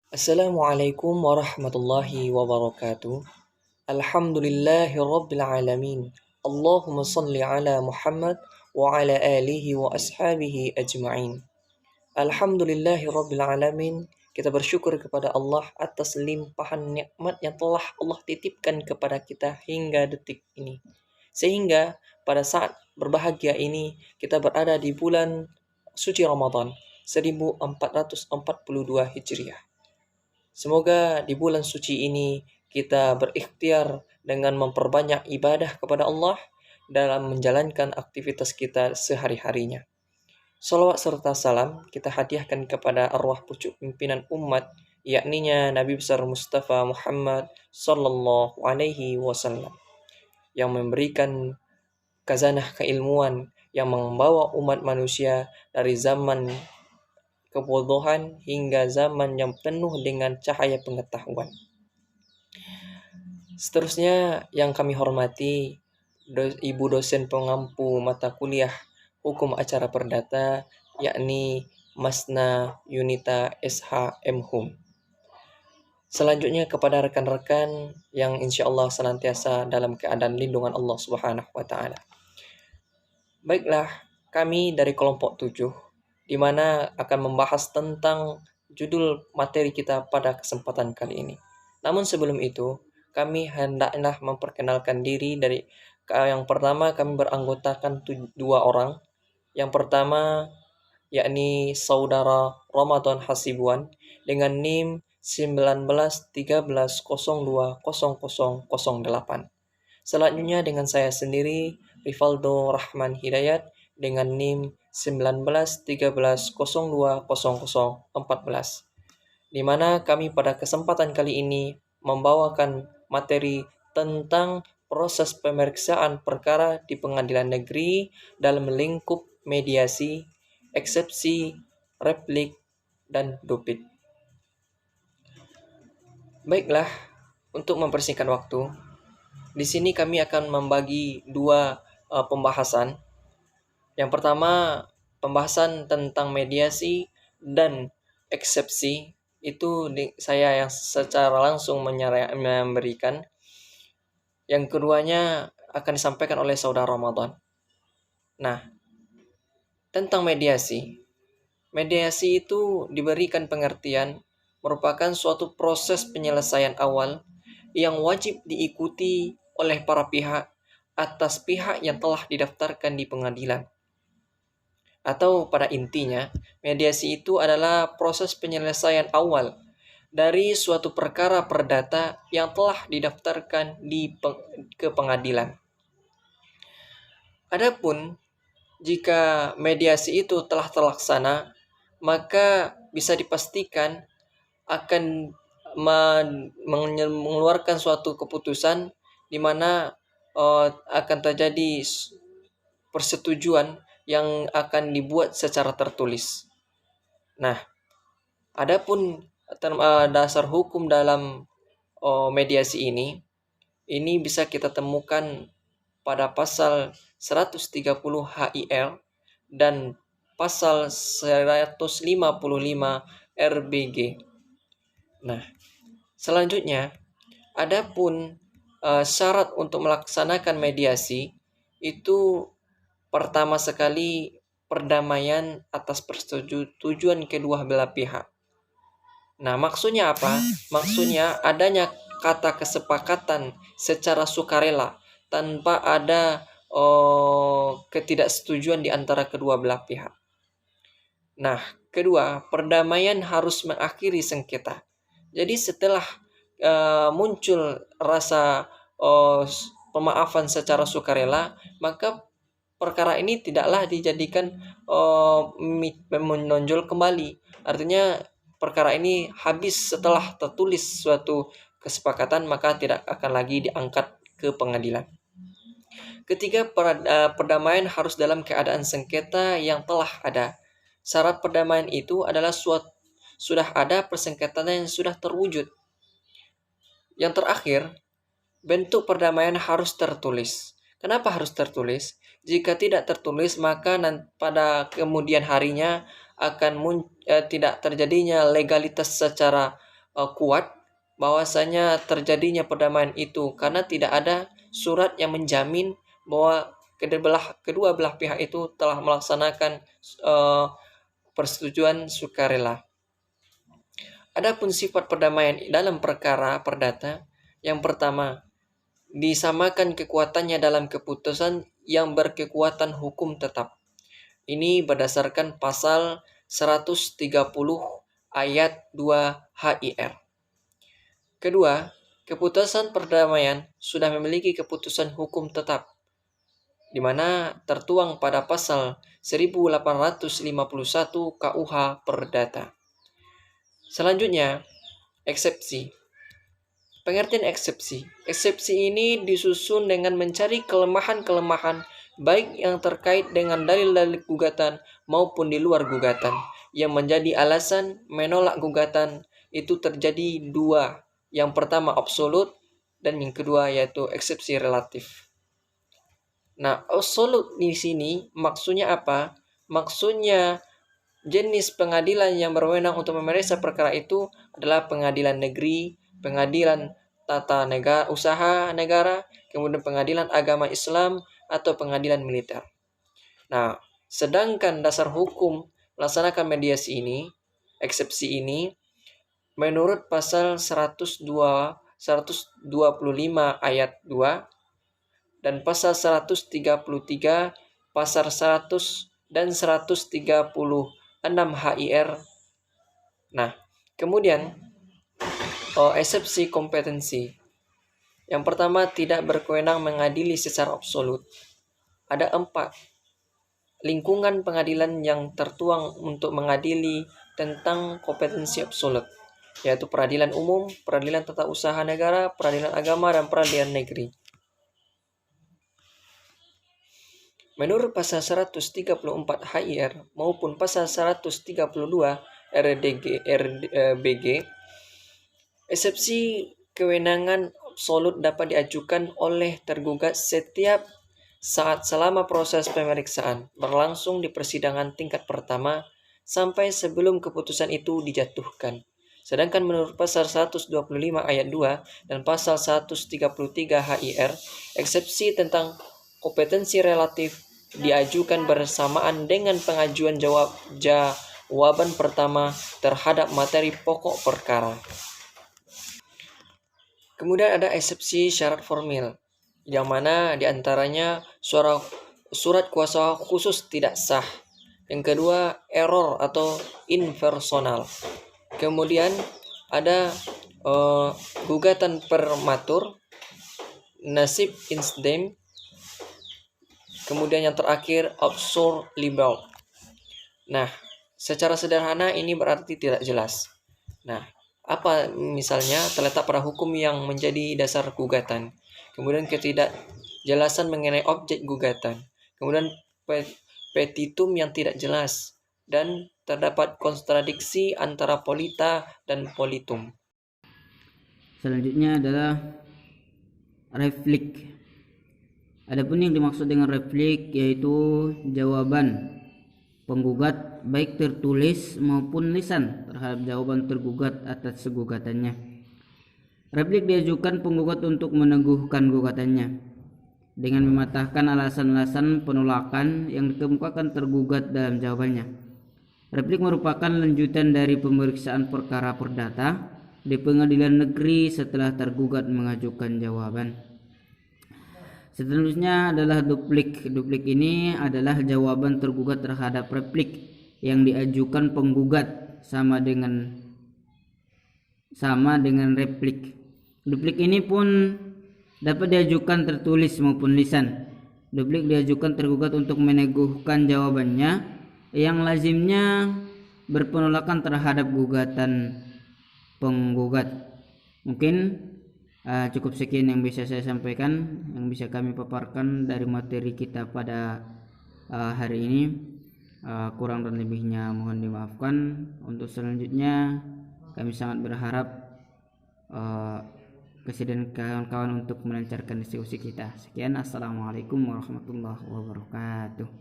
Assalamualaikum warahmatullahi wabarakatuh. Alhamdulillahi rabbil alamin. Allahumma salli ala Muhammad wa ala alihi wa ashabihi ajma'in. Alhamdulillahi rabbil alamin. Kita bersyukur kepada Allah atas limpahan nikmat yang telah Allah titipkan kepada kita hingga detik ini. Sehingga pada saat berbahagia ini kita berada di bulan suci Ramadan 1442 Hijriah. Semoga di bulan suci ini kita berikhtiar dengan memperbanyak ibadah kepada Allah dalam menjalankan aktivitas kita sehari-harinya. Salawat serta salam kita hadiahkan kepada arwah pucuk pimpinan umat, yakninya Nabi besar Mustafa Muhammad sallallahu alaihi wasallam, yang memberikan khazanah keilmuan yang membawa umat manusia dari zaman kebodohan hingga zaman yang penuh dengan cahaya pengetahuan. Seterusnya yang kami hormati Ibu dosen pengampu mata kuliah Hukum Acara Perdata, yakni Masna Yunita SHM Hum. Selanjutnya kepada rekan-rekan yang insya Allah senantiasa dalam keadaan lindungan Allah Subhanahu wa Ta'ala. Baiklah, kami dari kelompok 7 di mana akan membahas tentang judul materi kita pada kesempatan kali ini. Namun sebelum itu, kami hendaklah memperkenalkan diri dari yang pertama kami beranggotakan 2 orang. Yang pertama yakni saudara Ramadan Hasibuan dengan NIM 1913020008. Selanjutnya dengan saya sendiri Rivaldo Rahman Hidayat dengan NIM 1913020014, di mana kami pada kesempatan kali ini membawakan materi tentang proses pemeriksaan perkara di pengadilan negeri dalam lingkup mediasi, eksepsi, replik, dan duplik. Baiklah, untuk mempersingkat waktu, di sini kami akan membagi 2 pembahasan. Yang pertama, pembahasan tentang mediasi dan eksepsi. Itu saya yang secara langsung memberikan. Yang keduanya akan disampaikan oleh saudara Ramadan. Nah, tentang mediasi. Mediasi itu diberikan pengertian merupakan suatu proses penyelesaian awal yang wajib diikuti oleh para pihak atas pihak yang telah didaftarkan di pengadilan. Atau pada intinya, mediasi itu adalah proses penyelesaian awal dari suatu perkara perdata yang telah didaftarkan ke pengadilan. Adapun jika mediasi itu telah terlaksana, maka bisa dipastikan akan mengeluarkan suatu keputusan di mana akan terjadi persetujuan yang akan dibuat secara tertulis. Nah, adapun dasar hukum dalam mediasi ini bisa kita temukan pada pasal 130 HIL dan pasal 155 RBG. Nah, selanjutnya, adapun syarat untuk melaksanakan mediasi itu pertama sekali perdamaian atas persetujuan kedua belah pihak. Nah, maksudnya apa? Maksudnya adanya kata kesepakatan secara sukarela tanpa ada ketidaksetujuan di antara kedua belah pihak. Nah, kedua, perdamaian harus mengakhiri sengketa. Jadi setelah muncul rasa pemaafan secara sukarela, maka perkara ini tidaklah dijadikan menonjol kembali. Artinya perkara ini habis setelah tertulis suatu kesepakatan, maka tidak akan lagi diangkat ke pengadilan. Ketiga, perdamaian harus dalam keadaan sengketa yang telah ada. Syarat perdamaian itu adalah sudah ada persengketaan yang sudah terwujud. Yang terakhir, bentuk perdamaian harus tertulis. Kenapa harus tertulis? Jika tidak tertulis, maka pada kemudian harinya akan tidak terjadinya legalitas secara kuat bahwasanya terjadinya perdamaian itu, karena tidak ada surat yang menjamin bahwa kedua belah pihak itu telah melaksanakan persetujuan sukarela. Adapun sifat perdamaian dalam perkara perdata, yang pertama, disamakan kekuatannya dalam keputusan yang berkekuatan hukum tetap. Ini berdasarkan pasal 130 ayat 2 HIR. Kedua, keputusan perdamaian sudah memiliki keputusan hukum tetap, di mana tertuang pada pasal 1851 KUH Perdata. Selanjutnya, eksepsi. Pengertian eksepsi. Eksepsi ini disusun dengan mencari kelemahan-kelemahan baik yang terkait dengan dalil-dalil gugatan maupun di luar gugatan yang menjadi alasan menolak gugatan. Itu terjadi dua. Yang pertama absolut dan yang kedua yaitu eksepsi relatif. Nah, absolut di sini maksudnya apa? Maksudnya jenis pengadilan yang berwenang untuk memeriksa perkara itu adalah pengadilan negeri, pengadilan tata negara, usaha negara, kemudian pengadilan agama Islam, atau pengadilan militer. Nah, sedangkan dasar hukum melaksanakan mediasi ini, eksepsi ini, menurut pasal 125 ayat 2 dan pasal 133, pasal 100 dan 136 HIR. Nah, kemudian eksepsi kompetensi. Yang pertama, tidak berkewenang mengadili secara absolut. Ada 4 lingkungan pengadilan yang tertuang untuk mengadili tentang kompetensi absolut, yaitu peradilan umum, peradilan tata usaha negara, peradilan agama, dan peradilan negeri. Menurut pasal 134 HIR maupun pasal 132 RBG, eksepsi kewenangan absolut dapat diajukan oleh tergugat setiap saat selama proses pemeriksaan berlangsung di persidangan tingkat pertama sampai sebelum keputusan itu dijatuhkan. Sedangkan menurut pasal 125 ayat 2 dan pasal 133 HIR, eksepsi tentang kompetensi relatif diajukan bersamaan dengan pengajuan jawaban pertama terhadap materi pokok perkara. Kemudian ada eksepsi syarat formil, yang mana diantaranya surat kuasa khusus tidak sah. Yang kedua, error atau impersonal. Kemudian ada gugatan prematur, nasib insdem. Kemudian yang terakhir, absurd libel. Nah, secara sederhana ini berarti tidak jelas. Nah, apa misalnya terletak pada hukum yang menjadi dasar gugatan. Kemudian ketidakjelasan mengenai objek gugatan. Kemudian petitum yang tidak jelas. Dan terdapat kontradiksi antara polita dan politum. Selanjutnya adalah replik. Adapun yang dimaksud dengan replik yaitu jawaban penggugat baik tertulis maupun lisan terhadap jawaban tergugat atas gugatannya. Replik diajukan penggugat untuk meneguhkan gugatannya dengan mematahkan alasan-alasan penolakan yang dikemukakan tergugat dalam jawabannya. Replik merupakan lanjutan dari pemeriksaan perkara perdata di pengadilan negeri setelah tergugat mengajukan jawaban. Seterusnya adalah duplik. Duplik ini adalah jawaban tergugat terhadap replik yang diajukan penggugat sama dengan replik. Duplik ini pun dapat diajukan tertulis maupun lisan. Duplik diajukan tergugat untuk meneguhkan jawabannya yang lazimnya berpenolakan terhadap gugatan penggugat. Mungkin cukup sekian yang bisa saya sampaikan, yang bisa kami paparkan dari materi kita pada hari ini. Kurang dan lebihnya mohon dimaafkan. Untuk selanjutnya kami sangat berharap kesediaan kawan-kawan untuk melancarkan diskusi kita. Sekian, assalamualaikum warahmatullahi wabarakatuh.